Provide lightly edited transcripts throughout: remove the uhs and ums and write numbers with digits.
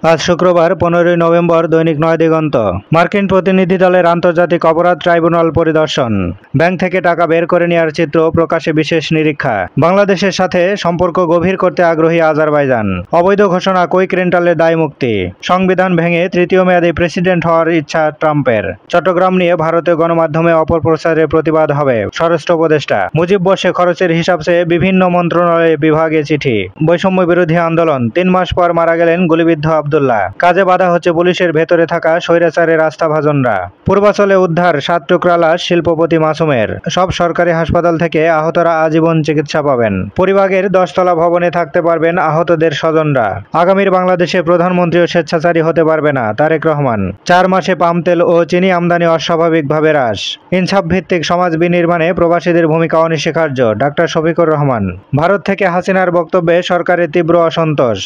আজ শুক্রবার 15 নভেম্বর দৈনিক নয়াদিগন্ত। মার্কিন প্রতিনিধি দলের আন্তর্জাতিক অপরাধ ট্রাইব্যুনাল পরিদর্শন। ব্যাংক থেকে টাকা বের করে নেওয়ার চিত্র প্রকাশে বিশেষ নিরীক্ষা। বাংলাদেশের সাথে সম্পর্ক গভীর করতে আগ্রহী আজারবাইজান। অবৈধ ঘোষণা কুইক রেন্টালের দায় মুক্তি। সংবিধান ভেঙে তৃতীয় মেয়াদে প্রেসিডেন্ট হওয়ার ইচ্ছা ট্রাম্পের। চট্টগ্রাম নিয়ে ভারতীয় গণমাধ্যমে অপপ্রচারের প্রতিবাদ হবে, স্বরাষ্ট্র উপদেষ্টা। মুজিব বর্ষে খরচের হিসাব চেয়ে বিভিন্ন মন্ত্রণালয়ে বিভাগে চিঠি। বৈষম্য বিরোধী আন্দোলন। 3 মাস পর মারা গেলেন গুলিবিদ্ধ আব্দুল্লাহ। কাজে বাধা হচ্ছে পুলিশের ভেতরে থাকা স্বৈরাচারের আস্থাভাজনরা। পূর্বাচলে উদ্ধার 7 টুকরা লাশ শিল্পপতি মাসুমের। সব সরকারি হাসপাতাল থেকে আহতরা আজীবন চিকিৎসা পাবেন। পরিবাগের 10 তলা ভবনে থাকতে পারবেন আহতদের স্বজনরা। আগামীর বাংলাদেশে প্রধানমন্ত্রীও স্বেচ্ছাচারী হতে পারবে না, তারেক রহমান। 4 মাসে পাম তেল ও চিনি আমদানি অস্বাভাবিকভাবে হ্রাস। ইনসাফ ভিত্তিক সমাজ বিনির্মাণে প্রবাসীদের ভূমিকা অনস্বীকার্য, ডাক্তার শফিকুর রহমান। ভারত থেকে হাসিনার বক্তব্যে সরকারের তীব্র অসন্তোষ।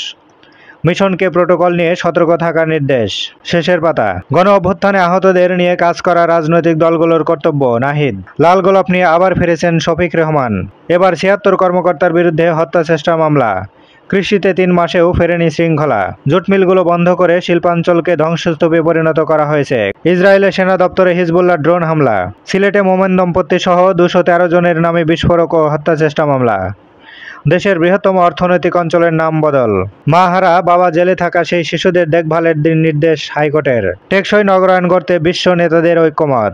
মিশনকে প্রোটোকল নিয়ে সতর্ক থাকার নির্দেশ। শেষের পাতা। গণ অভ্যুত্থানে আহতদের নিয়ে কাজ করা রাজনৈতিক দলগুলোর কর্তব্য, নাহিদ। লাল গোলাপ নিয়ে আবার ফিরেছেন শফিক রহমান। এবার 76 কর্মকর্তার বিরুদ্ধে হত্যা চেষ্টা মামলা। কৃষিতে 3 মাসেও ফেরেনি শৃঙ্খলা। জুট মিলগুলো বন্ধ করে শিল্পাঞ্চলকে ধ্বংসস্তূপে পরিণত করা হয়েছে। ইসরায়েলের সেনা দপ্তরে হিজবুল্লাহ ড্রোন হামলা। সিলেটে মোমেন দম্পতি সহ 213 জনের নামে বিস্ফোরক ও হত্যা চেষ্টা মামলা। দেশের বৃহত্তম অর্থনৈতিক অঞ্চলের নাম বদল। মা হারা বাবা জেলে থাকা সেই শিশুদের দেখভালের নির্দেশ হাইকোর্টের। টেকসই নগরায়ণ করতে বিশ্ব নেতাদের ঐক্যমত।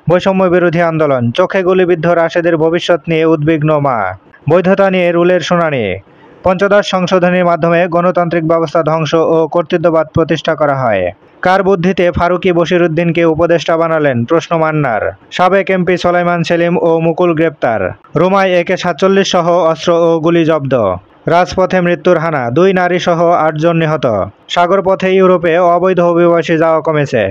বৈষম্য বিরোধী আন্দোলন। চোখে গুলিবিদ্ধ রাশেদের ভবিষ্যৎ নিয়ে উদ্বিগ্ন মা। বৈধতা নিয়ে রুলের শুনানি। পঞ্চদশ সংশোধনীর মাধ্যমে গণতান্ত্রিক ব্যবস্থা ধ্বংস ও কর্তৃত্ববাদ প্রতিষ্ঠা করা হয়। কার বুদ্ধিতে ফারুকি বশিরউদ্দিনকে উপদেষ্টা বানালেন, প্রশ্ন মান্নার। সাবেক এমপি সোলাইমান সেলিম ও মুকুল গ্রেপ্তার। রুমায় AK-47 সহ অস্ত্র ও গুলি জব্দ। রাজপথে মৃত্যুর হানা। 2 নারী সহ 8 জন নিহত। সাগরপথে ইউরোপে অবৈধ অভিবাসী যাওয়া কমেছে।